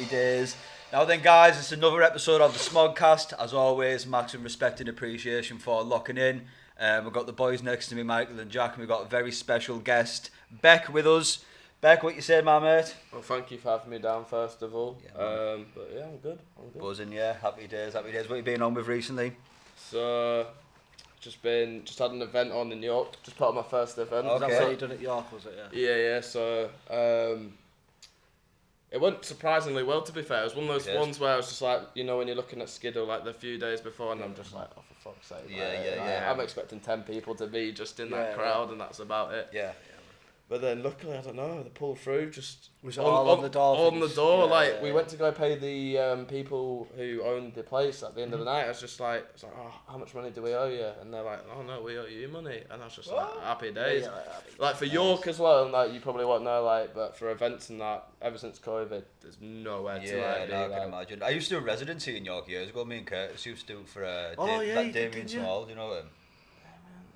Happy days. Now then, guys, it's another episode of the Smogcast. As always, maximum respect and appreciation for locking in. We've got the boys next to me, Michael and Jack, and we've got a very special guest, Beck, with us. Beck, what you say, my mate? Well, thank you for having me down, first of all. But yeah, I'm good. Buzzing, yeah. Happy days, happy days. What have you been on with recently? So, just had an event on in York, just part of my first event. Okay. That's what you done at York, was it? Yeah. So, it went surprisingly well, to be fair. It was one of those ones where I was just like, you know, when you're looking at Skidoo like the few days before, and I'm just like, oh, for fuck's sake. Yeah. I'm expecting 10 people to be just in that crowd, and that's about it. Yeah. But then luckily, I don't know, they pulled through, just... Was it all on the door? On the door, we went to go pay the people who owned the place at the end of the night. I was just like, oh, how much money do we owe you? And they're like, oh no, we owe you money. And I was just like, happy days. Like for York as well, and like you probably won't know, like, but for events and that, ever since COVID, there's nowhere to be. I can imagine. I used to do a residency in York years ago. Me and Curtis used to do it for Damien Small, do you know him?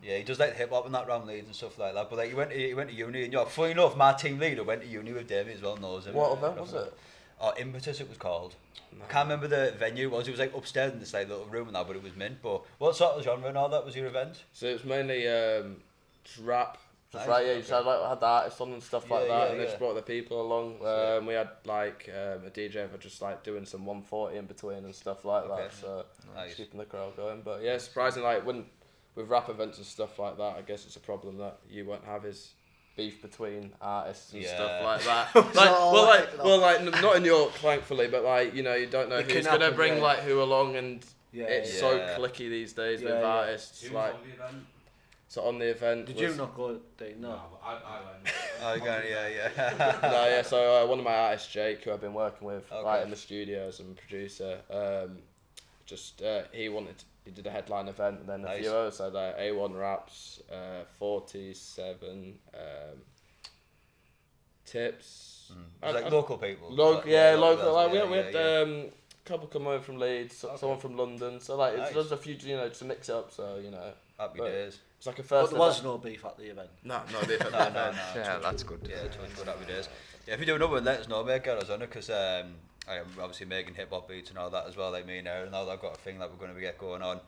Yeah, he does like hip hop and that round Leeds and stuff like that. But like he went to uni in York. Funny enough, my team leader went to uni with Damien as well, knows him. What event was it? Oh, Impetus it was called. No. I can't remember the venue. It was like upstairs in this like little room and that, but it was mint. But what sort of genre and all that was your event? So it was mainly just rap. Just nice, you just had the artists on and stuff like that, and they just brought the people along. We had like a DJ for just like doing some 140 in between and stuff like that. So just keeping the crowd going. But yeah, surprisingly, like with rap events and stuff like that, I guess it's a problem that you won't have is beef between artists and stuff like that. Not in York, thankfully, but like, you know, you don't know who's gonna bring like who along, and it's so clicky these days with artists. Who like, was on the event? So on the event, did you not go? No, I went. Oh, yeah. So one of my artists, Jake, who I've been working with, like in the studios and producer, he did a headline event, and then a few others, so like A1 Raps, 47 Tips. Like local people. Local. We had a couple come over from Leeds, someone from London. So like there's a few, you know, to mix it up. So you know. Happy days. It's like a first. But there was no beef at the event. No beef at the event. Yeah, that's good. Yeah, it's good. Happy days. Yeah, if you do another one, let us know, mate. Get us on it, because I'm obviously making hip hop beats and all that as well. Like me and Aaron, now I've got a thing that we're going to get going on.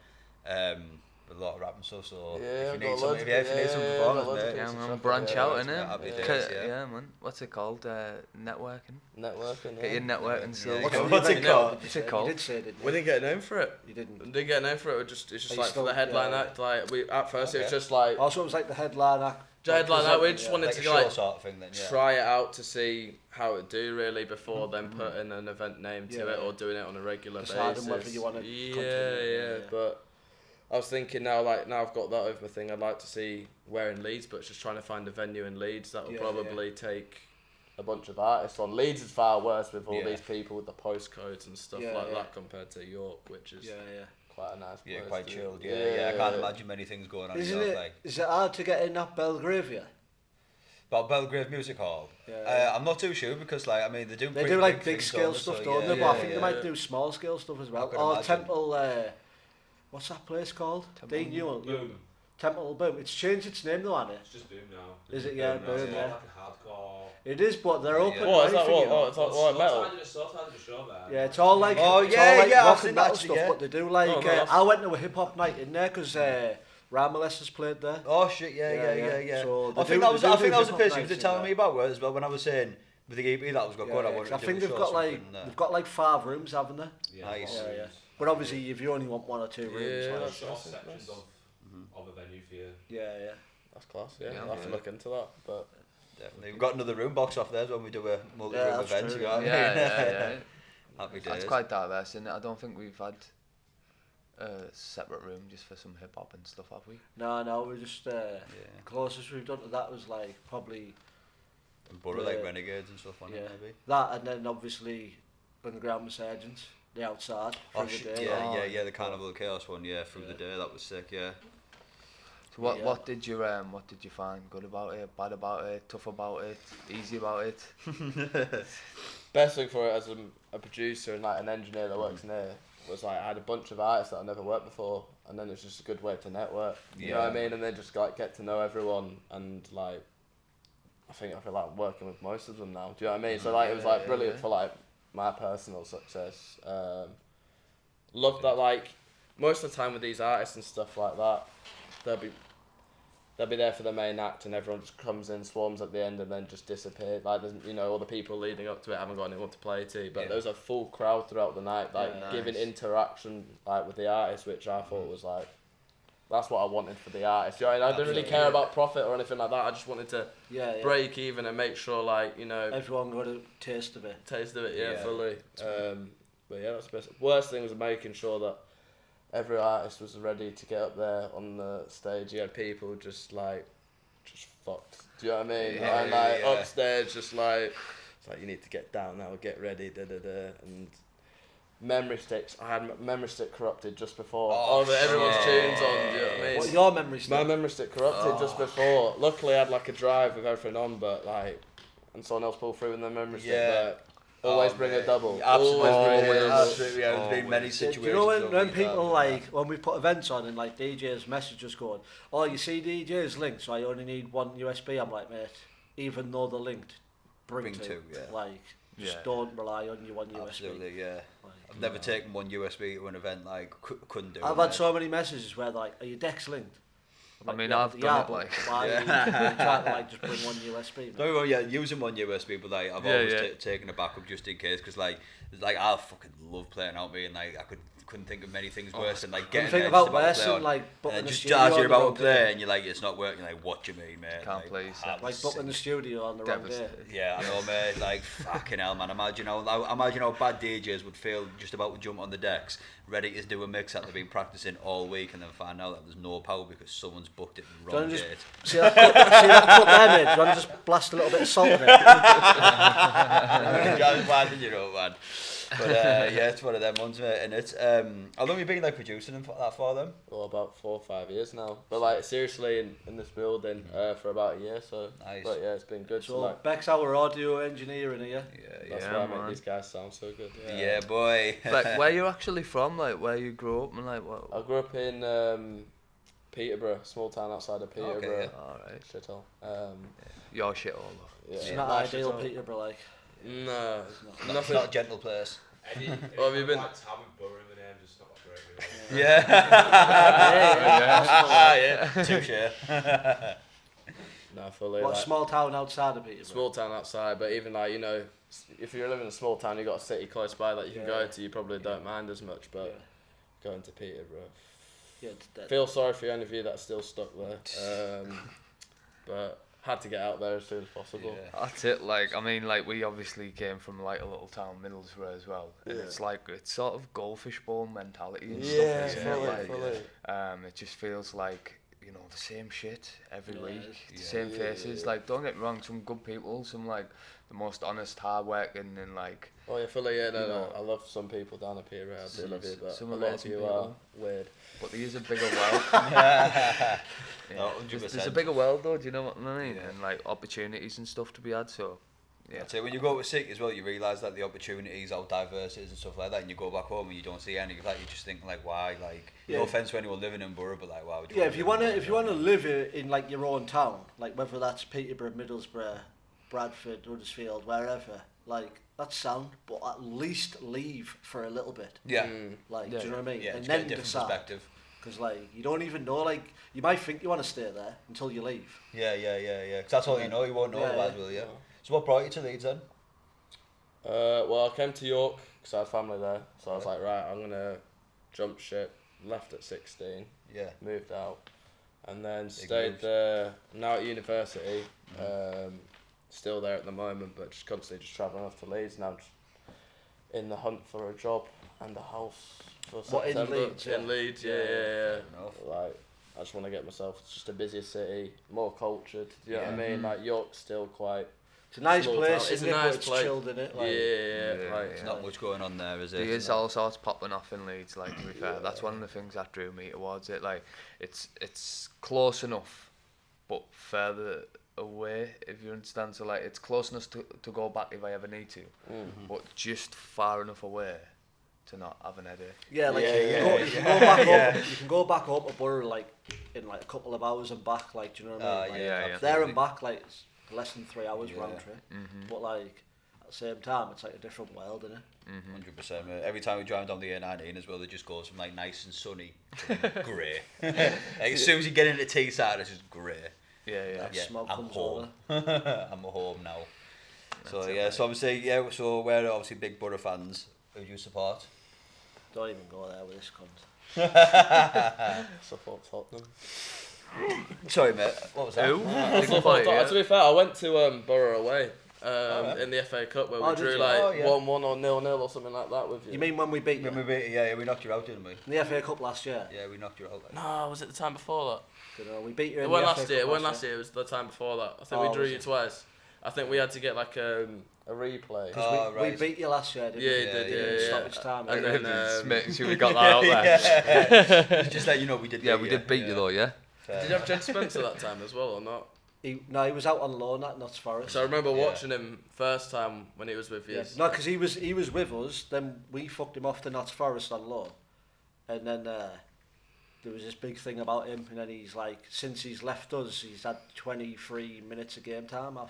With a lot of rap and stuff, so if you need some performance, mate. Yeah, man, branch out, innit? Happy days, yeah, man. What's it called? Networking. Get your networking skills. What's it called? What's it called? You did say, didn't you? We didn't get a name for it. You didn't. We didn't get a name for it. It's just like for the headline act. Like at first it was just like. Also, it was like the headline act. We just wanted to like sort of thing, then, try it out to see how it do really before then putting an event name to it or doing it on a regular basis. Whether you want to continue. But I was thinking now I've got that over my thing, I'd like to see where in Leeds, but it's just trying to find a venue in Leeds that will probably take a bunch of artists on. Leeds is far worse with all these people with the postcodes and stuff that compared to York, which is quite a nice place. Yeah, quite chilled. Yeah. I can't imagine many things going on. Isn't it? Is it hard to get in at Belgravia? About Belgrave Music Hall? I'm not too sure, because like they do like big scale stuff, don't they? But I think they might do small scale stuff as well. Or Temple. What's that place called? Dean Newell. Boom. Temple Boom. It's changed its name though, hasn't it? It's just Boom now. Is it? Yeah, Boom. It's like a hardcore. It is, but they're open. What is that? It's like metal. Yeah, it's all like rock and metal stuff. But they do like. I went to a hip hop night in there because Ramaless has played there. Oh shit! Yeah. So I think that was a place you were telling me about as well when I was saying with the EP that was going on. I think they've got like 5 rooms, haven't they? Yeah. Nice. Yeah. But obviously, if you only want 1 or 2 rooms, that's sections of a venue for you. Yeah. That's class. Yeah, I'll have to look into that. But definitely, we've got another room box off there when we do a multi-room event. True, yeah. Happy days. That's quite diverse, isn't it? I don't think we've had a separate room just for some hip hop and stuff, have we? No, we're just closest we've done to that was like probably. Borough like Renegades and stuff on it, maybe. That, and then obviously Underground Resurgence. The outside. The day. The Carnival of Chaos one. Yeah, through the day. That was sick. Yeah. So what did you find good about it, bad about it, tough about it, easy about it? Best thing for it as a producer and like an engineer that works in here was like I had a bunch of artists that I never worked before, and then it's just a good way to network. You know what I mean? And then just like get to know everyone, and like I feel like working with most of them now. Do you know what I mean? So like it was like brilliant for like my personal success. Love that, like, most of the time with these artists and stuff like that, they'll be there for the main act and everyone just comes in, swarms at the end and then just disappear. Like, there's, you know, all the people leading up to it haven't got anyone to play to, but there was a full crowd throughout the night, like, giving interaction, like, with the artist, which I thought was, like, that's what I wanted for the artist. You know, I didn't really care about profit or anything like that. I just wanted to break even and make sure, like, you know, everyone got a taste of it. Fully. But yeah, that's the best. Worst thing was making sure that every artist was ready to get up there on the stage. You had people just fucked. Do you know what I mean? And upstairs, just like, it's like, you need to get down now, get ready, and memory sticks. I had memory stick corrupted just before. Everyone's tunes on. Do you know what I mean? What, your memory stick? My memory stick corrupted just before. Luckily, I had like a drive with everything on, but like, and someone else pulled through in their memory stick. Always bring a double. Absolutely. There's been many situations. Do you know when people when we put events on and like DJs message us going, oh, you see DJs linked, so I only need one USB. I'm like, mate, even though they're linked, bring two. Like, just don't rely on your one USB. Absolutely, yeah. I've never taken one USB to an event, like, couldn't do it. I've had so many messages where like, are your decks linked? I mean, I've done it, like... Why are you trying to, like, just bring one USB? No, well, using one USB, but, like, I've always taken a backup just in case, because, like, I fucking love playing out me, and, like, I couldn't think of many things worse than, like, getting there about worse than, like, booking just as you're about to play, and you're like, it's not working, like, what do you mean, mate? Can't play yourself. Like, booking the studio on the wrong day. Yeah, I know, mate, like, fucking hell, man. Imagine how bad DJs would feel just about to jump on the decks, ready to do a mix that they've been practicing all week, and then find out that there's no power because someone's booked it the wrong date. See that cup there, mate? Do you want to just blast a little bit of salt in it? Just blinding you up, man. But yeah, it's one of them ones, mate. And it's how long have you been like producing that for them? Well, about 4 or 5 years now. But like seriously, in this building for about a year. So, nice. But yeah, it's been good. So like, Beck's our audio engineer in here. That's why I make these guys sound so good. Yeah, boy. Like, where you actually from? Like, where you grew up and like what? I grew up in Peterborough, small town outside of Peterborough. Okay, alright. Shithole. Your shithole. Yeah. It's not ideal, Peterborough, like. No, It's not a gentle place. Have you been? Like having Borough in the name, just not a great Yeah. Yeah. Touche. No, fully. What, like, small town outside of Peterborough? Small town outside, but even like, you know, if you're living in a small town, you've got a city close by that you can go to, you probably don't mind as much, but going to Peterborough, feel sorry for any of you that's still stuck there. But had to get out there as soon as possible. Yeah. That's it. Like, I mean, like, we obviously came from like a little town, Middlesbrough as well, and it's like, it's sort of goldfish bowl mentality and stuff. Fully. It just feels like, you know, the same shit every week, the same faces. Like, don't get me wrong, some good people, some like the most honest, hardworking, and like. Oh yeah, fully. Yeah, no. I love some people down at Peterborough. I do love you, but some a lot of you are weird. But there is a bigger world. There's a bigger world though. Do you know what I mean? And like opportunities and stuff to be had. So. Yeah. So when you go to City as well, you realise that the opportunities, how diverse it is and stuff like that, and you go back home and you don't see any of that. You just think like, why? Like, no offence to anyone living in Borough, but like, why would you? Yeah, if you wanna live in like your own town, like whether that's Peterborough, Middlesbrough, Bradford, Huddersfield, wherever, like that's sound. But at least leave for a little bit. Yeah. Like, do you know what I mean? Yeah, and then then different decide. perspective. Because like you don't even know, like you might think you want to stay there until you leave. Yeah. Because that's all you know. You won't know otherwise, will you? So what brought you to Leeds then? Well, I came to York because I had family there, so I was like, right, I'm gonna jump ship. Left at 16. Yeah. Moved out, and then stayed there. Now at university, still there at the moment, but just constantly just travelling off to Leeds. Now just in the hunt for a job and a house for September. In Leeds, yeah. Like, I just want to get myself. It's just a busier city, more cultured. Do you know what I mean? Like York's still quite. It's a nice place. It's a nice place. It's chilled in it. Like, There's not much going on there, is it? There is all sorts popping off in Leeds. Like, to be fair, that's one of the things that drew me towards it. Like, it's close enough, but further away, if you understand. So like, it's close enough to go back if I ever need to, but just far enough away to not have an headache. Yeah, like you can go back up. You can go back up to Borough like in like a couple of hours and back. Like, do you know what I mean? Like, there and back, like. Less than 3 hours round trip, but like at the same time, it's like a different world, isn't it? 100%. Mate. Every time we drive down the A19 as well, it just goes from like nice and sunny to grey. Like, as soon as you get into Teesside, it's just grey. That smoke I'm comes home. over. I'm home now. That's So so obviously so we're obviously big Borough fans. Who do you support? Don't even go there with this cunt. Support Tottenham. Sorry, mate. What was that? Who? To be fair, I went to Borough away in the FA Cup where we did drew you? like 1-1 yeah. or 0-0 or something like that with you. You mean when we beat you? When we knocked you out, didn't we? In the FA Cup last year? Yeah, we knocked you out. Like. No, was it the time before that? You know, we beat you in It the wasn't FA last year. Cup It wasn't last year. It was the time before that. I think we drew was you it? twice. I think we had to get like a replay. Because we right. beat you last year, didn't Yeah, we? you did, In yeah. stoppage time. And didn't then, we? Make sure we got that out there. Just let you know we did. Yeah, we did beat you though, yeah. Did you have Jed Spencer that time as well or not? He was out on loan at Notts Forest. So I remember watching him first time when he was with you. Yeah. No, because he was with us. Then we fucked him off to Notts Forest on loan, and then there was this big thing about him. And then he's like, since he's left us, he's had 23 minutes of game time at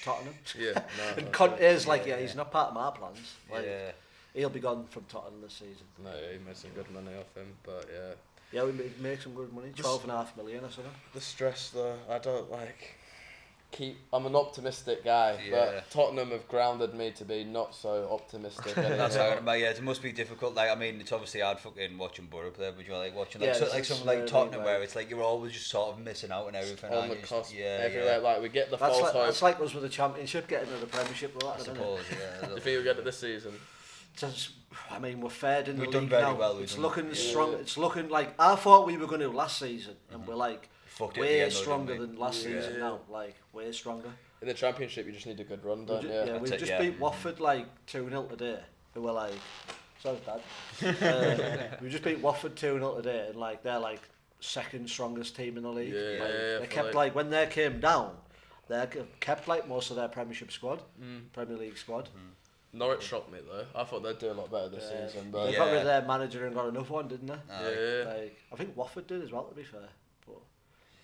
Tottenham. Yeah, no. And Conte's like, he's not part of my plans. Like, Yeah. he'll be gone from Tottenham this season. No, he made some good money off him, but yeah. Yeah, we make some good money. 12.5 million or something. The stress though, I don't like. I'm an optimistic guy, Yeah. but Tottenham have grounded me to be not so optimistic. That's how it must be difficult. Like, I mean, it's obviously hard fucking watching Borough play, but you're like watching like, Yeah, like something like Tottenham where it's like you're always just sort of missing out on everything. on aren't the you? cost Yeah, everywhere. Like we get the That's false hope. that's like us with the Championship, getting to the Premiership with I that, isn't it? suppose. Yeah. Do you think we'll get it this season? Just, I mean, we're third in the We've done league very now. well, we've It's done- looking yeah. strong. It's looking like I thought we were going to last season, and we're like Fucked it at the way end, though, stronger didn't we? than last Yeah. season now. Like way stronger. In the Championship, you just need a good run, don't you? We've That's it, just yeah. beat Watford like 2-0 today. Who were like, sorry, Dad. We just beat Watford 2-0 today, and like they're like second strongest team in the league. Yeah, Like, yeah, they for kept like- like when they came down, they kept like most of their Premiership squad, Premier League squad. Norwich shocked me though. I thought they'd do a lot better this Yeah. season, They but got rid Yeah. of their manager and got another one, didn't they? yeah. Like, I think Watford did as well, to be fair. But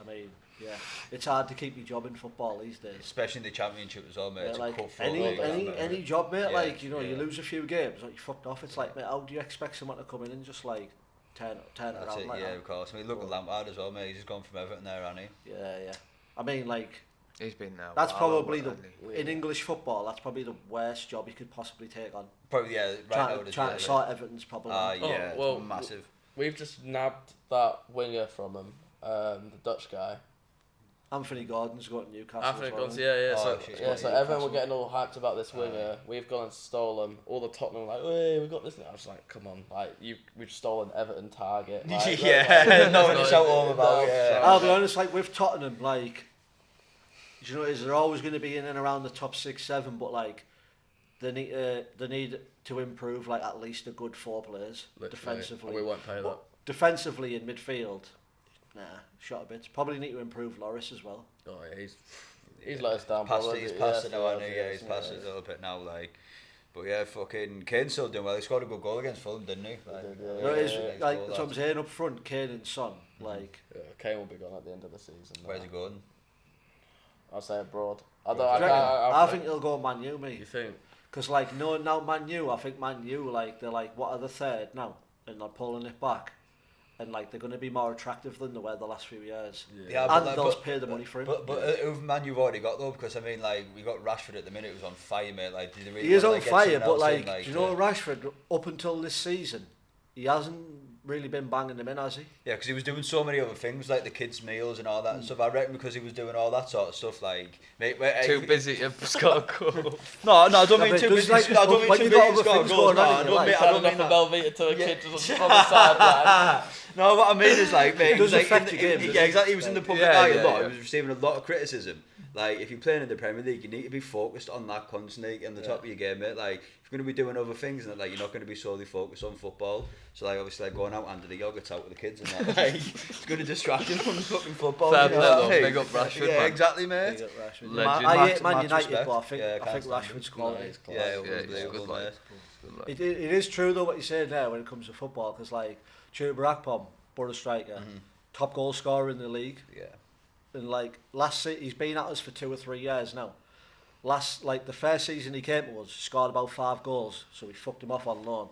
I mean, yeah, it's hard to keep your job in football these days. Especially in the Championship as well, mate. Yeah, It's a like cutthroat any league, any isn't it? any job, mate. Yeah, Like you yeah. lose a few games, like you fucked off. It's like, mate, how do you expect someone to come in and just like turn it That's around it, like yeah, that? of course. I mean, look at Lampard as well, mate. He's just gone from Everton there, hasn't he? Yeah. I mean, like He's been there. that's a while, probably hasn't he? in English football. That's probably the worst job you could possibly take on. Probably, yeah, right now it is. Trying to sort Everton's problem. out. Yeah, Oh, well, it's massive. we've just nabbed that winger from him, the Dutch guy. Anthony Gordon's got Newcastle. Anthony as well, Gordon, hasn't he? yeah. Oh, So shit, yeah, yeah, so Newcastle. everyone were getting all hyped about this winger. We've gone and stolen. All the Tottenham were like, hey, we got this. And I was like, come on, like we've stolen Everton target. Like, Yeah, no one it's is not- out all about. Yeah. I'll be honest, like with Tottenham, like, do you know what it is? They're always going to be in and around the top 6-7, but like they need to improve like at least a good 4 players Literally. defensively. And we won't pay that. But defensively in midfield, nah, shot a bit. Probably need to improve Loris as well. Oh, yeah, he's let us down. He's passed it now, hasn't he? Yeah, he's passed it a little bit now, like. But yeah, fucking Kane's still doing well. He scored a good goal against Fulham, didn't he? Like, did, yeah. You know what it is? next Like goal, that's what I'm that. saying up front, Kane and Son. Like Yeah, Kane will be gone at the end of the season. Where's he going? I'll say abroad. do you reckon? I think he'll go Man U, You mate. think? Because like no, now Man U, I think Man U like they're like what are the third now, and they're pulling it back, and like they're going to be more attractive than they were the last few years. Yeah, And like, they'll pay the money for him. But who've Man you've already got though? Because I mean, like we got Rashford at the minute, who's on fire, mate. Like, did they really He is wanna, on get fire, someone but else in, like, do you know Rashford up until this season, he hasn't really been banging them in, has he? Yeah, because he was doing so many other things like the kids' meals and all that and stuff. I reckon because he was doing all that sort of stuff, like mate, Too busy to score a goal. No, I don't mean but too there's busy. like- I don't mean when too you busy got to other score things goals. going No, on in I your don't life. mean. I Turning don't off mean the that. Velveeta to a kid just on the sideline. No, what I mean is like, mate, It does he was, like, affect in your the- game, yeah, doesn't it? exactly. He was in the public Yeah, eye yeah, a lot. yeah. He was receiving a lot of criticism. Like, if you're playing in the Premier League, you need to be focused on that constantly in the top of your game, mate. Like, if you're going to be doing other things, and like you're not going to be solely focused on football. So, like, obviously, like going out under the yogurt out with the kids and that, like, it's going to distract you from fucking football. Fair you know play, what I though. mean? Big up Rashford, Yeah, man. exactly, mate. Big up Rashford. Legend. I hate Max Man United, respect. but I think Yeah, I can't think stand him. Rashford's quality. He's class. Yeah, Yeah, he's unbelievable, good, like. mate. Good luck. It is true though what you said there when it comes to football, because like Chuba Akpom, Borough striker, top goal scorer in the league, Yeah. and like he's been at us for 2 or 3 years now. the first season he came to us, scored about 5 goals, so we fucked him off on loan.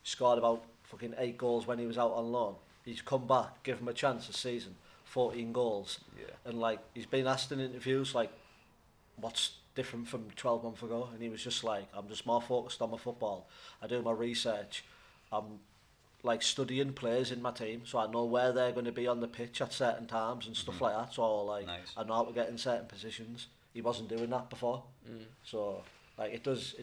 Scored about fucking 8 goals when he was out on loan. He's come back, give him a chance this season, 14 goals. Yeah. And like he's been asked in interviews like, what's different from 12 months ago, and he was just like, I'm just more focused on my football. I do my research. I'm like studying players in my team, so I know where they're going to be on the pitch at certain times and stuff like that. So like, I know how to get in certain positions. He wasn't doing that before, so like it does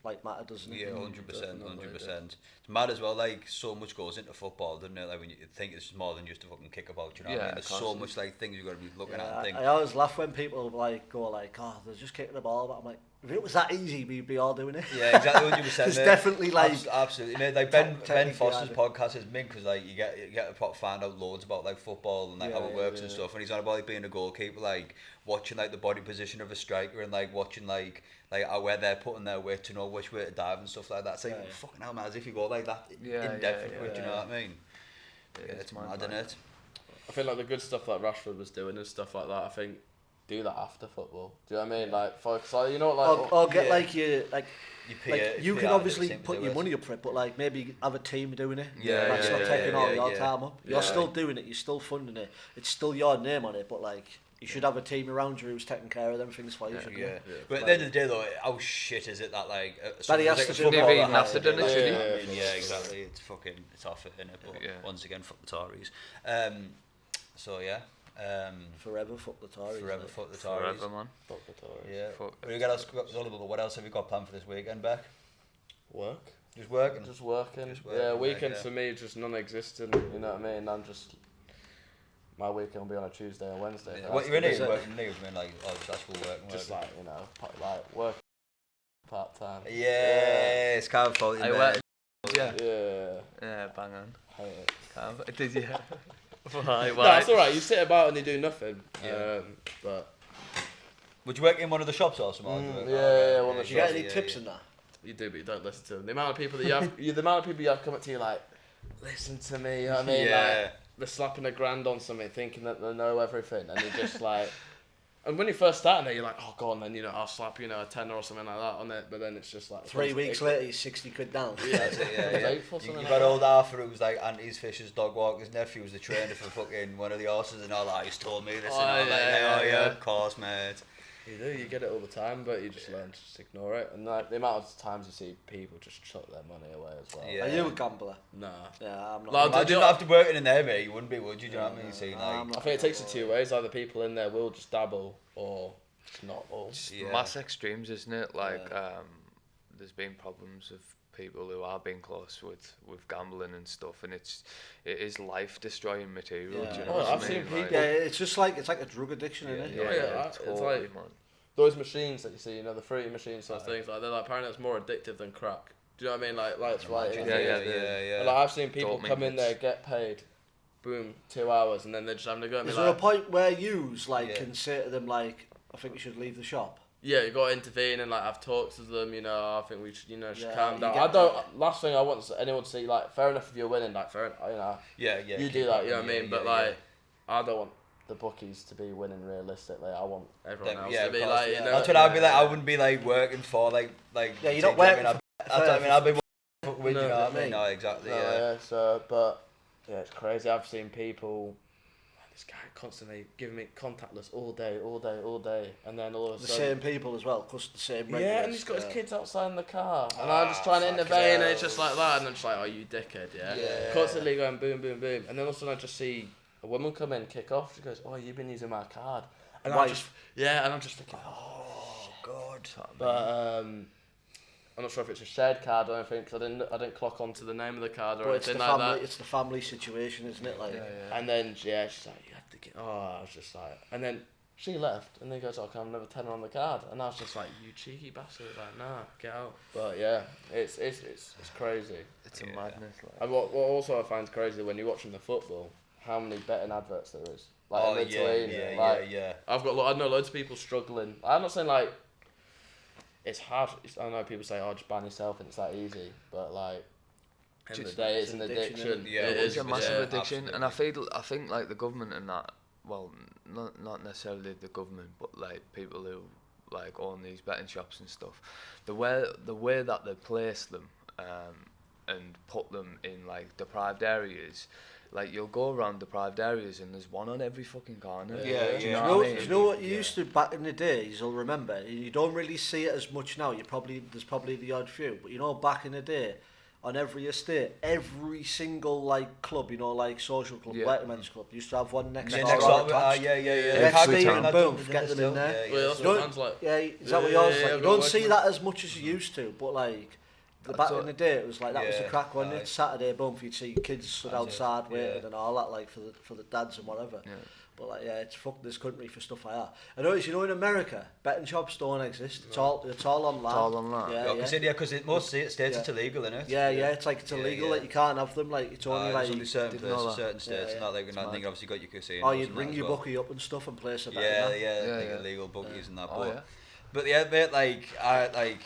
like matter, doesn't it? Yeah, 100%. It's mad as well. Like so much goes into football, doesn't it? Like when you think it's more than just a fucking kick about. You know what I mean? There's so much like things you've got to be looking at and think. I always laugh when people like go like, oh, they're just kicking the ball, but I'm like, if it was that easy, we'd be all doing it. Yeah, exactly. 100%. It's definitely like absolutely. Mate, like Ben Foster's podcast is mint because like you get to find out loads about like football and like how it works and stuff. And he's on about like being a goalkeeper, like watching like the body position of a striker and like watching like where they're putting their weight to know which way to dive and stuff like that. It's like fucking hell, man, as if you go like that in depth into it. Do you know what I mean? Yeah, it's mad, isn't it? I think like the good stuff like Rashford was doing and stuff like that. I think do that after football. Do you know what I mean? Like, focus on, you know, like or get like you like. You pay can obviously put your it. money up for it, but like maybe have a team doing it. Yeah, that's not taking all your time up. You're Yeah. still doing it. You're still funding it. It's still your name on it, but like you should have a team around you who's taking care of them things for you. But at the end of the day, though, how shit is it that like that he has to do maybe have to do it, should he? Yeah, exactly. It's off it, innit? But once again, fuck the Tories. So yeah. Forever fuck the Tories. Forever fuck the Tories. Forever, man. fuck the Tories. Yeah. Fuck. What else have you got planned for this weekend, Beck? Work. Just working. Just working. Just working, Yeah, mate, weekends for me just non-existent. You know what I mean? I'm just my weekend will be on a Tuesday and Wednesday. Yeah. What you're in here working? You mean like just actual work? Just like like work part time. Yeah, it's kind of fault. Yeah, bang on. Did you? Why? No, it's alright. You sit about and you do nothing. Yeah. But would you work in one of the shops or something? one of the Do you get any tips in that? You do, but you don't listen to them. The amount of people that you have, the amount of people you have come up to you like, listen to me. You know what I mean? Yeah. Like, they're slapping $1,000 on something, thinking that they know everything, and you're just like. And when you first start there, you're like, oh, go on then, I'll slap, a tenner or something like that on it. But then it's just like... 3 weeks later, he's 60 quid down. Yeah, that's it, yeah. You got old Arthur, who was like Auntie's Fisher's dog walk. His nephew was the trainer for fucking one of the horses and all that. He's told me this and all that. Of course, mate. You do, you get it all the time, but you just learn to just ignore it. And like the amount of times you see people just chuck their money away as well. Yeah. Are you a gambler? Nah. Yeah, I'm not. Like, Imagine after working in there, mate, you wouldn't be, would you? Do you know what I mean? See, like, I think it takes it 2 ways. Either people in there will just dabble or just not all. Mass extremes, isn't it? Like, there's been problems of people who are being close with gambling and stuff, and it is life destroying material. Do you know what I've I seen mean? people. Like, it's just like it's like a drug addiction, isn't it? Yeah, totally, it's like man. those machines that you see, the fruity machines, sort of things like they're like apparently it's more addictive than crack. Do you know what I mean? Like it's right. Yeah. And, like I've seen people come in there, get paid, boom, 2 hours, and then they're just having to go. Is there a point where you can say to them like, I think you should leave the shop? Yeah, you got to intervene and like have talks with them. I think we should, should calm down. get I don't. Last thing I want anyone to see, like, fair enough if you're winning, like, fair enough, You do that, you know what I mean? But like, I don't want the bookies to be winning realistically. I want everyone else to be like, That's what I'd be like. I wouldn't be like working for like. Yeah, you're not working. That's what I mean. I'd be working with. You know what I mean? No, exactly. So, but yeah, it's crazy. I've seen people. This guy constantly giving me contactless all day, and then all of a sudden... The same people as well, because the same regulars. Yeah, and he's got his kids outside in the car, and I'm just trying to intervene, and it's just like that, and I'm just like, oh, you dickhead, yeah? Constantly going boom, boom, boom, and then all of a sudden I just see a woman come in, kick off, she goes, oh, you've been using my card. And I'm just thinking, oh, God. But, I'm not sure if it's a shared card or anything, because I didn't clock onto the name of the card or anything like that. It's the family situation, isn't it? Like, And then, she's like, you have to get... Oh, I was just like... And then she left, and then goes, oh, can I have another tenner on the card? And I was just like, you cheeky bastard, like, nah, get out. But yeah, it's crazy. It's a madness. Like. And what also I find crazy when you're watching the football, how many betting adverts there is. Like, in between. I've got, I know loads of people struggling. I'm not saying, like... It's hard. I know people say, "Oh, just ban yourself," and it's that easy. But like, at the end of the day, it's an addiction. It's a massive addiction, and I think like the government and that. Well, not necessarily the government, but like people who like own these betting shops and stuff, the way that they place them and put them in like deprived areas, like you'll go around deprived areas and there's one on every fucking corner. Do you know Do what I mean? you know what you used to back in the days? You'll remember. You don't really see it as much now. There's probably the odd few, but you know, back in the day, on every estate, every single like club, you know, like social club, letterman's club, used to have one next door. Next day, boom, get them in there. Is that what yours? Like, you don't see that as much as you used to, but like. Back in the day, it was like that was the crack, wasn't it? Saturday, boom, you'd see kids stood outside waiting and all that, like for the dads and whatever. Yeah. But like, it's fucked this country for stuff like that. I notice, you know, in America, betting shops don't exist. It's all online. It's all online. Because most states it's illegal, isn't it? Yeah, it's like it's illegal. Like you can't have them. Like it's only like only certain places, certain states. Not like nothing. Obviously, got your casino. Or you'd ring your bookie up and stuff and place a bet. Like illegal bookies and that. But yeah, mate, like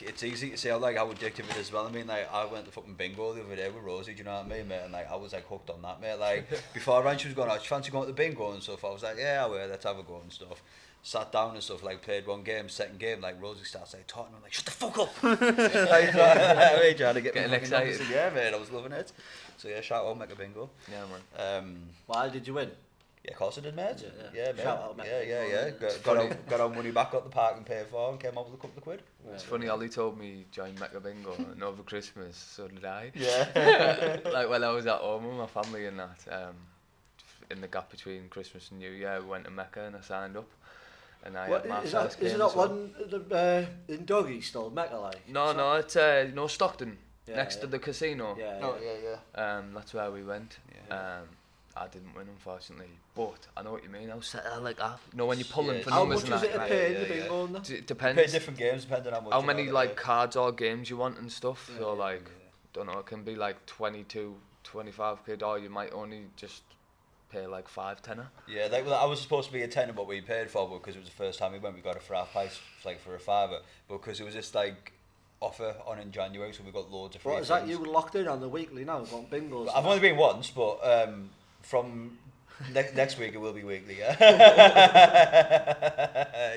it's easy to see how addictive it is as well. I mean, like I went to fucking bingo the other day with Rosie, do you know what I mean, mate? And like I was like hooked on that, mate. Like before she was going out, she fancied going to bingo and stuff. I was like, yeah, well, let's have a go and stuff. Sat down and stuff, like played one game, second game, like Rosie starts like talking, I'm like, shut the fuck up. Like, trying to get me excited. Yeah, mate, I was loving it. So yeah, shout out Mecca Bingo. Yeah, man. Why did you win? Yeah, of course I did, mate. Yeah, mate. Shout out, mate. Yeah. Got our money back at the park and paid for and came up with a couple of quid. It's funny, Ollie told me he joined Mecca Bingo and over Christmas, so did I. Yeah. Like when I was at home with my family and that, in the gap between Christmas and New Year, we went to Mecca and I signed up. And I had my first game. Is it not one in Doggy still, Mecca like? No, it's Stockton, next to the casino. Yeah. That's where we went. I didn't win, unfortunately, but I know what you mean. I was set there like that. You know, when you're pulling for numbers and that. How much is it a pay in the bingo and that? It depends. You pay different games depending on how many like cards or games you want and stuff. So like, don't know, it can be like 22, 25 quid, or you might only just pay like 5 tenner. Yeah, like I was supposed to be a tenner, but we paid for it because it was the first time we went. We got it for half price, like for a fiver, because it was just like offer on in January, so we got loads of free. What is that? You were locked in on the weekly now, going bingos. I've only been once, but from next week it will be weekly. Yeah,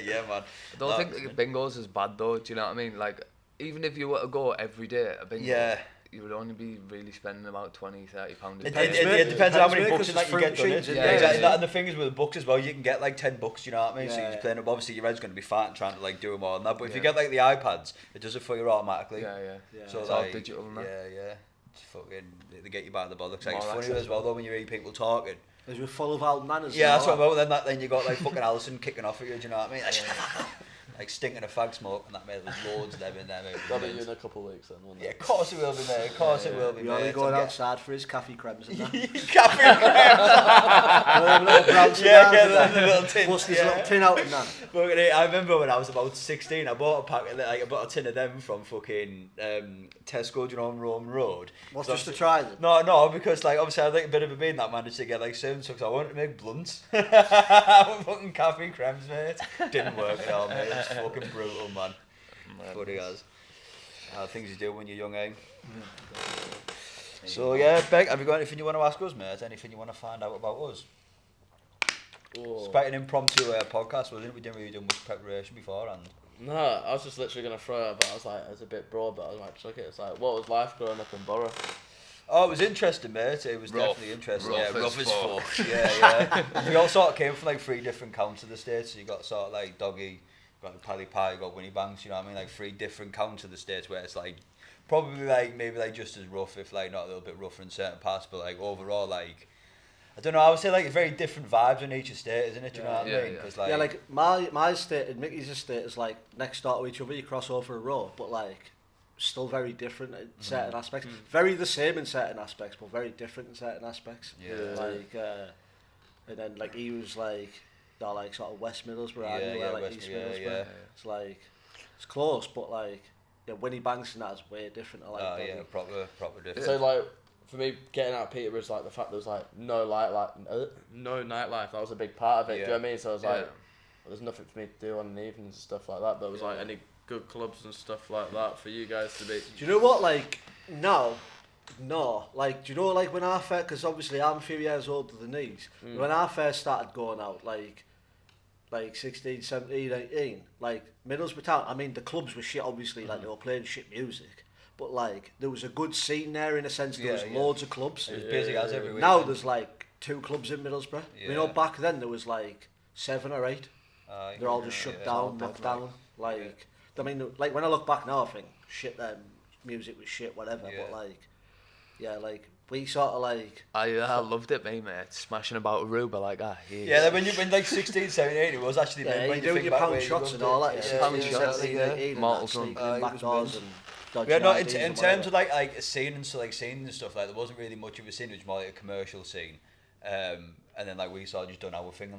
yeah, man. I don't think bingos is bad though. Do you know what I mean? Like, even if you were to go every day at a bingo, you would only be really spending about £20-30 a day. It depends on how many books that you get done. Exactly. And the thing is with the books as well, you can get like $10. You know what I mean? So you're just playing up. Obviously, your head's going to be fat and trying to like do them all and that. But if you get like the iPads, it does it for you automatically. So it's like, all digital and that. Yeah. It's fucking, they get you by the bollocks. Like, it's funny as well though when you hear people talking. Because we're full of old manners. Yeah, that's what I'm about. Then you got like fucking Alison kicking off at you. Do you know what I mean? Like stinking of fag smoke and that, mate. There's loads of them in there, mate. That'll be you in a couple of weeks then, won't it? Yeah, of course it will be, mate. Of course it will be, mate. You're only going outside for his coffee cremes and that. Coffee cremes! Little brown the little tin. What's this little tin out in that? But I remember when I was about 16, I bought a pack of, like, I bought a tin of them from fucking Tesco, you know, on Rome Road. What's just to try them? No, because like obviously I think a bit of a bean that managed to get like certain stuff, so I wanted to make blunts. Fucking coffee cremes, mate. Didn't work at all, mate. It was fucking brutal, man. Funny as. Things you do when you're young, eh? So yeah, Beck, have you got anything you want to ask us, mate? Anything you want to find out about us? It's quite an impromptu podcast, wasn't it? We didn't really do much preparation beforehand. No, I was just literally going to throw it, but I was like, it's a bit broad, but I was like, chuck it. It's like, what was life growing up in Borough? Oh, it was interesting, mate. It was definitely interesting. Rough as fuck. Yeah. We all sort of came from like 3 different counties of the state. So you got sort of like Doggy, you got the Pally Pie, you got Winnie Banks, you know what I mean? Like 3 different counties of the states where it's like probably like maybe like just as rough, if like not a little bit rougher in certain parts, but like overall like I don't know. I would say like very different vibes in each estate, isn't it? Do you know what I mean? Cause, like my estate and Mickey's estate is like next door to each other. You cross over a road, but like still very different in certain aspects. Very the same in certain aspects, but very different in certain aspects. Like and then like he was like they're like sort of West Middlesbrough, like East Middlesbrough. It's like it's close, but like Winnie Banks and that is way different. I like proper different. So like for me, getting out of Peterborough is like the fact there was like no nightlife. That was a big part of it. Do you know what I mean? So I was like, well, there's nothing for me to do on the evenings and stuff like that. But it was like any good clubs and stuff like that for you guys to be. Do you know what? Like no. Like do you know like when I first, because obviously I'm a few years older than these. When I first started going out, like like 16, 17, 18, like Middlesbrough Town, I mean the clubs were shit obviously, like they were playing shit music, but like there was a good scene there in a sense, there was loads of clubs. It was busy as every week. Now there's like 2 clubs in Middlesbrough. You know, back then there was like 7 or 8. They're all just shut down, knocked down. Like, I mean, like when I look back now I think, shit, music was shit, whatever, but like, like, we sort of like... I loved it, mate. Smashing about Aruba like that. Yeah, when like 16, 17, 18, it was actually... Yeah, when you do your pound shots and all that. Pound shots, mortal back doors and... Yeah, no, in terms of like a scene and so, like scene and stuff, like there wasn't really much of a scene, it was more like a commercial scene. And then like we sort of just done our thing and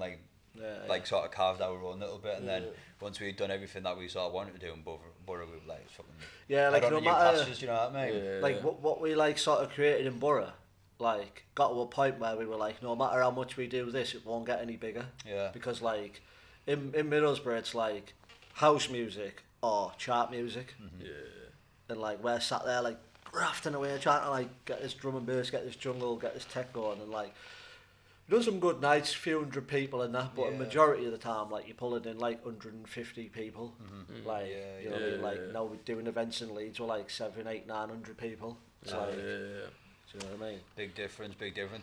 like sort of carved our own little bit, and then once we'd done everything that we sort of wanted to do in Borough, we were like fucking... Yeah, like no matter... Passes, you know what I mean? Yeah, like what we like sort of created in Borough, like got to a point where we were like, no matter how much we do this, it won't get any bigger. Yeah. Because like in Middlesbrough, it's like house music or chart music. Yeah. And like we're sat there like grafting away, trying to like get this drum and bass, get this jungle, get this tech going, and like done some good nights, few hundred people in that, but a majority of the time, like you're pulling in like 150 people. Like you know what I mean? Like now we're doing events in Leeds, we're like 700, 800, 900 people. It's like, do you know what I mean? Big difference.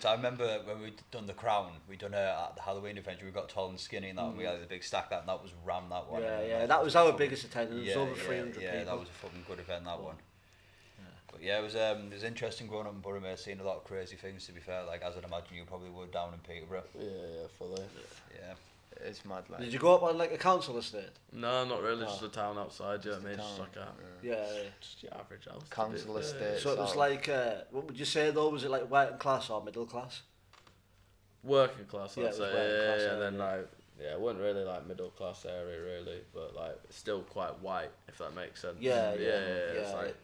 I remember when we done the Crown, we done at the Halloween event, we got tall and skinny and that, and we had the big stack that, and that was ram that one. Yeah, that was our biggest attendance. It was over 300 people. Yeah, that was a fucking good event, that one. But yeah, it was interesting growing up in Borough, mate, seeing a lot of crazy things, to be fair, like as I'd imagine you probably would down in Peterborough. Yeah, fully. Yeah. It's mad, like. Did you go up on like a council estate? No, not really, just a town outside, you know what I mean? Just like just your average house. Council estate. So it was like, what would you say though, was it like working class or middle class? Working class, I'd say, class and then like, it wasn't really like middle class area really, but like it's still quite white, if that makes sense. Yeah. It's like,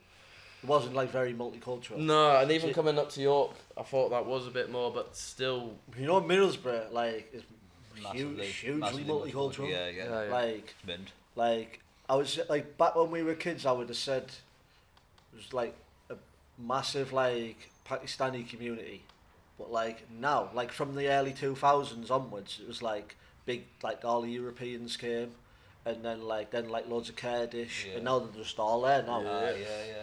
it wasn't like very multicultural. No, and even coming up to York, I thought that was a bit more, but still. You know, Middlesbrough like is hugely multicultural. Yeah. Like I was like back when we were kids, I would have said it was like a massive like Pakistani community, but like now, like from the early 2000s onwards, it was like big, like all the Europeans came. And then loads of Kurdish, and now they're just all there now.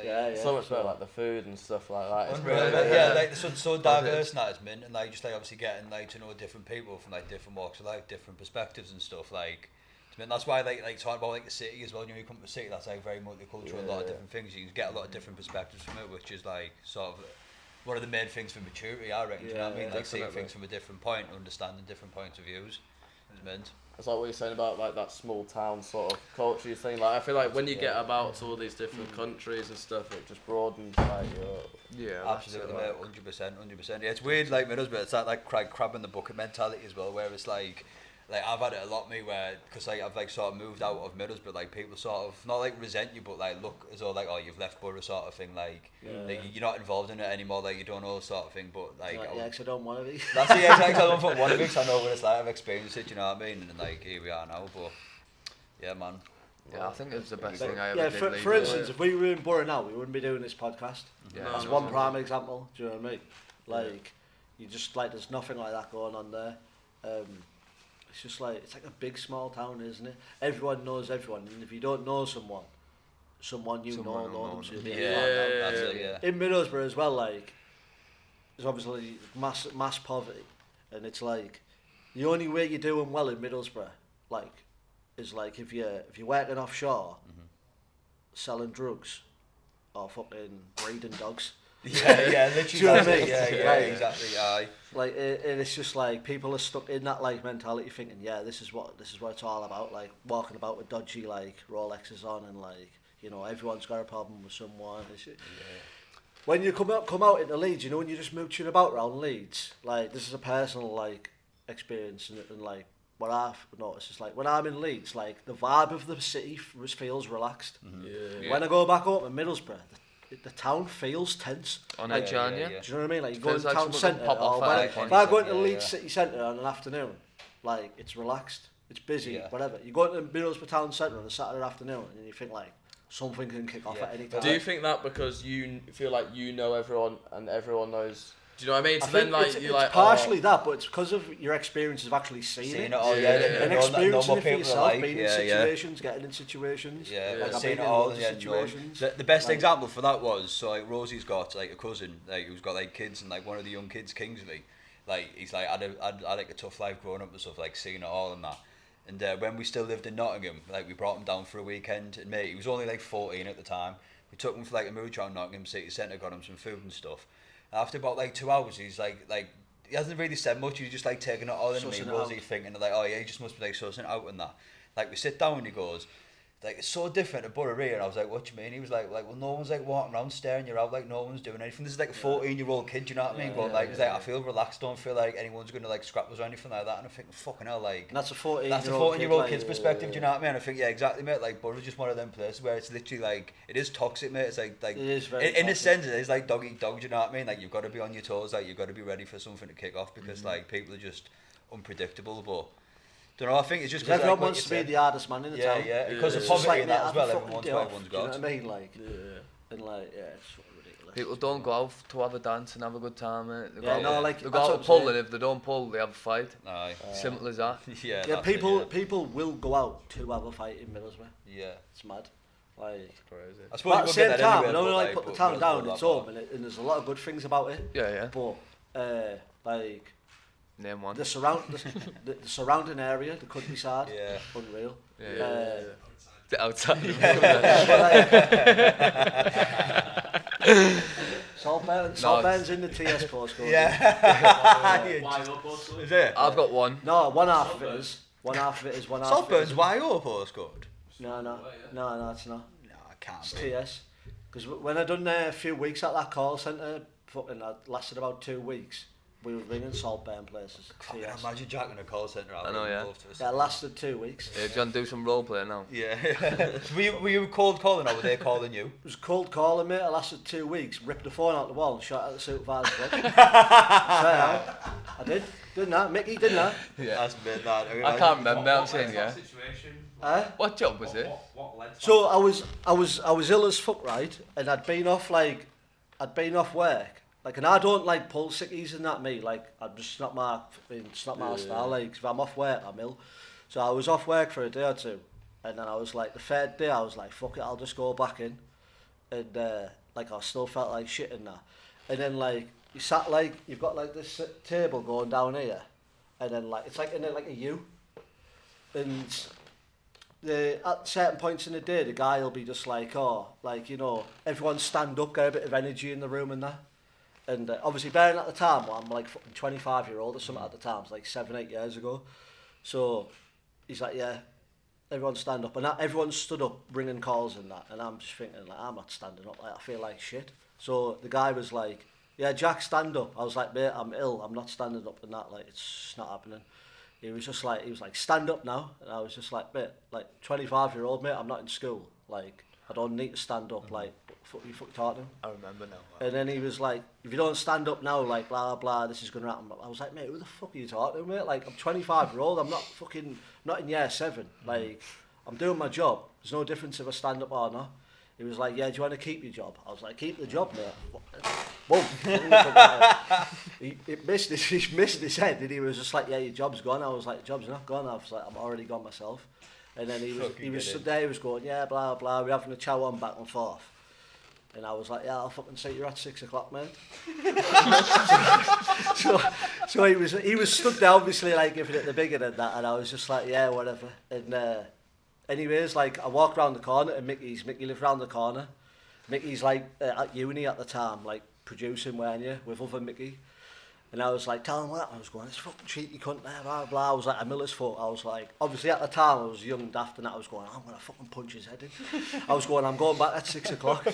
Yeah. So much better, like the food and stuff like that. Unreal. Like so diverse now, it's mint, and like just like obviously getting like to know different people from like different walks of life, different perspectives and stuff. Like, I mean, that's why like talking about like the city as well. You know, you come to the city, that's like very multicultural, a lot of different things. You can get a lot of different perspectives from it, which is like sort of one of the main things for maturity, I reckon. Do you know what I mean? Like seeing things from a different point, understanding different points of views. It's mint. It's like what you're saying about like that small town sort of culture thing. Like I feel like when you get about to all these different countries and stuff, it just broadens like your... Yeah, absolutely, mate. 100%. Yeah, it's weird, like Middlesbrough. It's that like crab in the bucket mentality as well, where it's like I've had it a lot, me, where because like I've like sort of moved out of Middlesbrough, like people sort of not like resent you, but like look as though like, oh, you've left Borough sort of thing, like you're not involved in it anymore, like you don't know sort of thing, but like because I don't want to be. That's the exact I don't want to be, because I know what it's like, I've experienced it, you know what I mean, and like here we are now, but yeah, man. Yeah, I think it was the best thing I ever did. For instance, if we were in Borough now, we wouldn't be doing this podcast. Yeah, that's one prime example. Do you know what I mean? Like, you just like there's nothing like that going on there. It's just like it's like a big small town, isn't it? Everyone knows everyone, and if you don't know someone you know them. So in Middlesbrough as well, like there's obviously mass poverty, and it's like the only way you're doing well in Middlesbrough, like, is like if you're working offshore, selling drugs, or fucking breeding dogs. Yeah, literally. Do you know what I mean? Yeah, exactly. Aye. Like, and it's just like people are stuck in that like mentality, thinking, this is what it's all about. Like walking about with dodgy like Rolexes on, and like, you know, everyone's got a problem with someone. When you come out into Leeds, you know, when you're just mooching about around Leeds, like this is a personal like experience, and like what I've noticed is like when I'm in Leeds, like the vibe of the city feels relaxed. When I go back home to Middlesbrough, the town feels tense. On edge, yeah. Do you know what I mean? Like you go Feels into like town centre, if I go into Leeds city centre on an afternoon, like it's relaxed, it's busy, whatever. You go into Middlesbrough town centre on a Saturday afternoon, and you think like something can kick off at any time. Do you think that because you feel like you know everyone and everyone knows Do you know what I mean? So I then, think like, it's partially that, but it's because of your experience of actually seeing it. And experiencing it for yourself, being in situations, getting in situations. Like seeing it all in situations. The best example for that was, so like Rosie's got like a cousin like who's got like kids, and like one of the young kids, Kingsley, like he's like had like a tough life growing up and stuff, like seeing it all and that. And when we still lived in Nottingham, like we brought him down for a weekend, and mate, he was only like 14 at the time. We took him for like a mooch around Nottingham City Centre, got him some food and stuff. After about like 2 hours, he's like he hasn't really said much. He's just like taking it all in. Me and Rosie thinking like, oh yeah, he just must be like sussing it out and that. Like we sit down and he goes, like it's so different to Buttery, and I was like, what do you mean? He was like, well, no one's like walking around staring you out, like no one's doing anything. This is like a 14-year-old kid, do you know what I mean? But like, he's like, I feel relaxed, don't feel like anyone's gonna like scrap us or anything like that. And I think, fucking hell, like and that's a 14-year-old kid's perspective, do you know what I mean? I think, yeah, exactly, mate. Like Buttery's just one of them places where it's literally like it is toxic, mate. It's like it is very in a sense, it is like dog eat dog. Do you know what I mean? Like you've got to be on your toes, like you've got to be ready for something to kick off because like people are just unpredictable, but. Don't know, I think it's just because everyone wants to be the hardest man in the town. Yeah, because of poverty and that as well, everyone's got. Do you know what I mean? Like, and like, it's sort of ridiculous. People don't go out to have a dance and have a good time, mate. They go out to pull, and if they don't pull, they have a fight. Aye. Simple as that. Yeah, people will go out to have a fight in Middlesbrough. Yeah. It's mad. Like, it's crazy. I suppose but at the same time, I don't like put the town down, it's home, and there's a lot of good things about it. Yeah. But, like... Name one. The surrounding area, the countryside, unreal. The outside. Saltburn's in the TS postcode. Is it? I've got one. No, one half of it is. Saltburn's YO postcode? No, it's not. No, I can't. It's TS. Because when I done a few weeks at that call centre, fucking, I lasted about 2 weeks. We were ringing Saltburn places. I can imagine Jack in a call centre. I know, yeah. That lasted 2 weeks. Yeah, do you want to do some role play now? Yeah. were you cold calling or were they calling you? It was cold calling, mate. I lasted 2 weeks. Ripped the phone out the wall and shot at the supervisor's I did. Didn't I? Mickey, didn't I? Yeah. That's a bit that. I can't remember. I'm saying, yeah. What job was it? So I was ill as fuck, right? And I'd been off work. Like, and I don't like pull sickies and that, me. Like, it's not my style. Like, if I'm off work, I'm ill. So I was off work for a day or two, and then I was like, the third day, I was like, fuck it, I'll just go back in, and like I still felt like shit in that. And then like you sat like you've got like this table going down here, and then like it's like in like a U, and at certain points in the day, the guy will be just like, oh, like, you know, everyone stand up, get a bit of energy in the room and that. And obviously, bearing at the time, well, I'm like fucking 25-year-old or something at the time. It's like 7-8 years ago. So he's like, yeah, everyone stand up. And everyone stood up, bringing calls and that. And I'm just thinking, like, I'm not standing up. Like, I feel like shit. So the guy was like, yeah, Jack, stand up. I was like, mate, I'm ill. I'm not standing up and that. Like, it's not happening. He was like, stand up now. And I was just like, mate, like, 25-year-old, mate, I'm not in school. Like, I don't need to stand up. Like, you fucking talking to him. I remember now. And then he was like, if you don't stand up now, like, blah, blah, this is going to happen. I was like, mate, who the fuck are you talking to, mate? Like, I'm 25-year-old, I'm not in year 7. Like, I'm doing my job. There's no difference if I stand up or not. He was like, yeah, do you want to keep your job? I was like, keep the job, mate. Boom. He missed his head, and he was just like, yeah, your job's gone. I was like, job's not gone. I was like, I'm already gone myself. And then he was stood there, he was going, yeah, blah, blah, we're having a chow on back and forth. And I was like, yeah, I'll fucking say you're at 6 o'clock, mate. so he was stood there, obviously, like, giving it the bigger than that, and I was just like, yeah, whatever. And anyways, like, I walked round the corner, and Mickey lived round the corner. Mickey's like at uni at the time, like producing, weren't you, with other Mickey. And I was like, tell him what. I was going, this fucking cheeky cunt there, blah, blah. I was like, a miller's foot. I was like, obviously at the time I was young and daft, and I was going, I'm going to fucking punch his head in. I was going, I'm going back at 6 o'clock.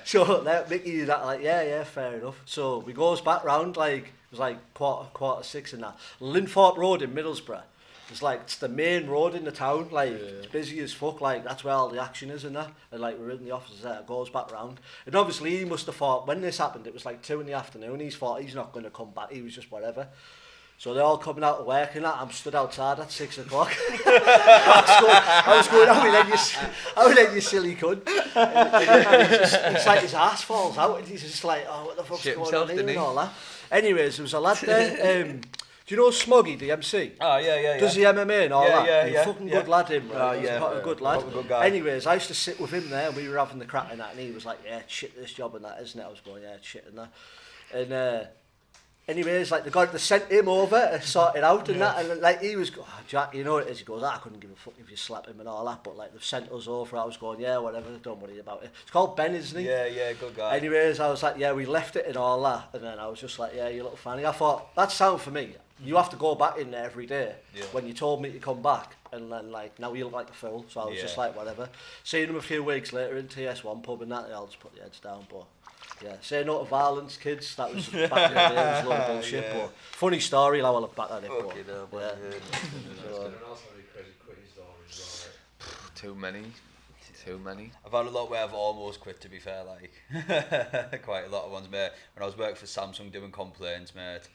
So Mickey's like, yeah, fair enough. So we goes back round, like, it was like quarter 6 and that. Linthorpe Road in Middlesbrough. It's the main road in the town, like, it's busy as fuck, like, that's where all the action is and that, and like, we're in the offices there, it goes back round, and obviously he must have thought, when this happened, it was like 2 in the afternoon, he's thought he's not going to come back, he was just whatever, So they're all coming out to work and that. I'm stood outside at 6 o'clock. I was going, how then you silly cunt. And it's like his ass falls out and he's just like, oh, what the fuck's going on here and all that. Anyways, there was a lad there. Do you know Smoggy, the MC? Oh, yeah. Does the MMA and all that? He's a fucking good lad, him. Oh, He's yeah. quite a good lad. Good guy. Anyways, I used to sit with him there and we were having the crack and that and he was like, yeah, shit this job and that, isn't it? I was going, yeah, shit and that. And anyways, like they sent him over to sort it out and that, and like he was, oh, Jack, you know what it is? He goes, I couldn't give a fuck if you slap him and all that, but like they've sent us over. I was going, yeah, whatever, don't worry about it. It's called Ben, isn't he? Yeah, good guy. Anyways, I was like, yeah, we left it and all that, and then I was just like, yeah, you little fanny. I thought that sound for me. You have to go back in there every day. Yeah. When you told me to come back, and then like now you look like a fool, so I was just like, whatever. Seeing him a few weeks later in TS1 pub and that, I'll just put the heads down, but. Yeah, say no to violence, kids. That was back in the day. It was a lot of bullshit. But funny story. Now I look back at it. Okay, Too many. I've had a lot where I've almost quit. To be fair, like quite a lot of ones, mate. When I was working for Samsung doing complaints, mate,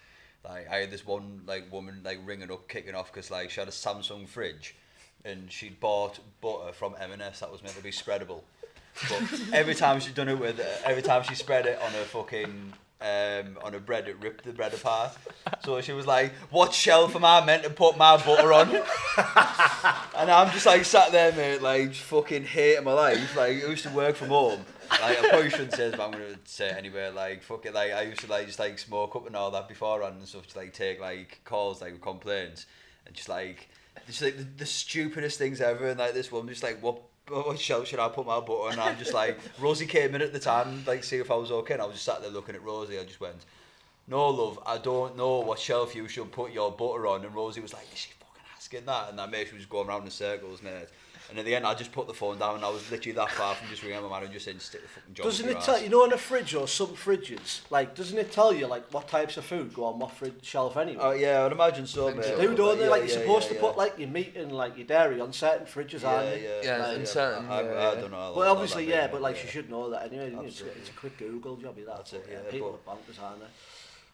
like I had this one like woman like ringing up, kicking off because like she had a Samsung fridge, and she'd bought butter from M&S that was meant to be spreadable. But every time she spread it on her fucking on her bread, it ripped the bread apart. So she was like, "What shelf am I meant to put my butter on?" And I'm just like sat there, mate, like fucking hating my life. Like I used to work from home. Like I probably shouldn't say this, but I'm gonna say it anyway. Like fuck it, like I used to like just like smoke up and all that beforehand and stuff to like take like calls like with complaints and just like the stupidest things ever. And like this one, just like what shelf should I put my butter on? And I'm just like, Rosie came in at the time, like, see if I was okay. And I was just sat there looking at Rosie. I just went, no, love, I don't know what shelf you should put your butter on. And Rosie was like, is she fucking asking that? And that mate, she was going around in circles, mate. And in the end, I just put the phone down and I was literally that far from just ringing my man and just saying, stick the fucking job. Doesn't it tell you know in a fridge or some fridges, like, doesn't it tell you like what types of food go on what shelf anyway? Oh yeah, I'd imagine so, mate. Who don't they? Like you're supposed to put like your meat and like your dairy on certain fridges, aren't you? Yeah, in certain. I don't know. But obviously, but like she should know that anyway. It's a quick Google job, That's it. Yeah, people are bonkers, aren't they?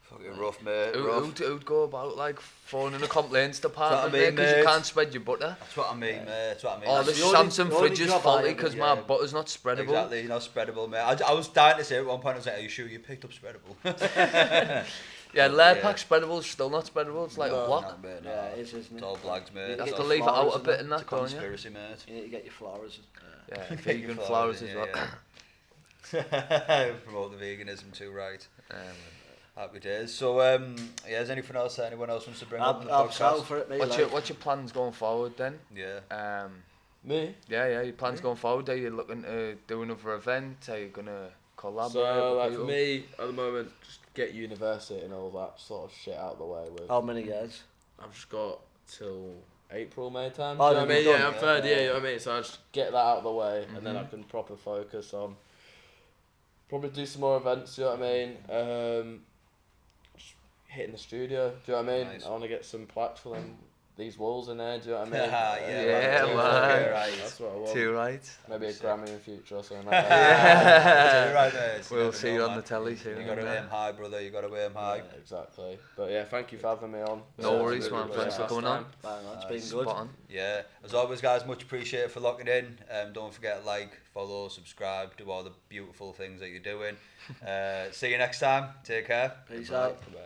Fucking rough, mate. Who'd go about like phoning the complaints department because you can't spread your butter? That's what I mean, mate. That's what I mean. Oh, the Samsung fridge is faulty because my butter's not spreadable. Exactly, not spreadable, mate. I was dying to say at one point, I was like, are you sure you picked up spreadable? Yeah, layer pack spreadable is still not spreadable. It's like what? No, mate, no. Yeah, it is, isn't it? It's all blags, mate. You have to leave it out a bit in that, it's a conspiracy, mate. You need to get your flowers. Yeah, vegan flowers as well. Promote the veganism too, right? Happy days. So, is anything else anyone else wants to bring up in the podcast? For it, mate, what's your plans going forward then? Yeah. Me? Yeah, your plans going forward. Are you looking to do another event? Are you gonna collaborate? So, like for me, at the moment, just get university and all that sort of shit out of the way with. How many years? I've just got till April, May time. Oh, do you know what I mean? Yeah, I'm third year, yeah. you know what I mean? So I just get that out of the way and then I can proper focus on probably do some more events, do you know what I mean? Just hitting the studio, do you know what I mean? Nice. I want to get some plaques for them, these walls in there, do you know what I mean? Yeah, man. That's what I want. Too right. Maybe a Grammy in future or something like that. Too right, mate. We'll see you on the telly soon. You got to aim high, brother. You got to aim high. Yeah, exactly. But yeah, thank you for having me on. No worries, man. Thanks for coming on. It's been good. Spot on. Yeah, as always, guys, much appreciated for locking in. Don't forget to like, follow, subscribe, do all the beautiful things that you're doing. See you next time. Take care. Peace out. Bye.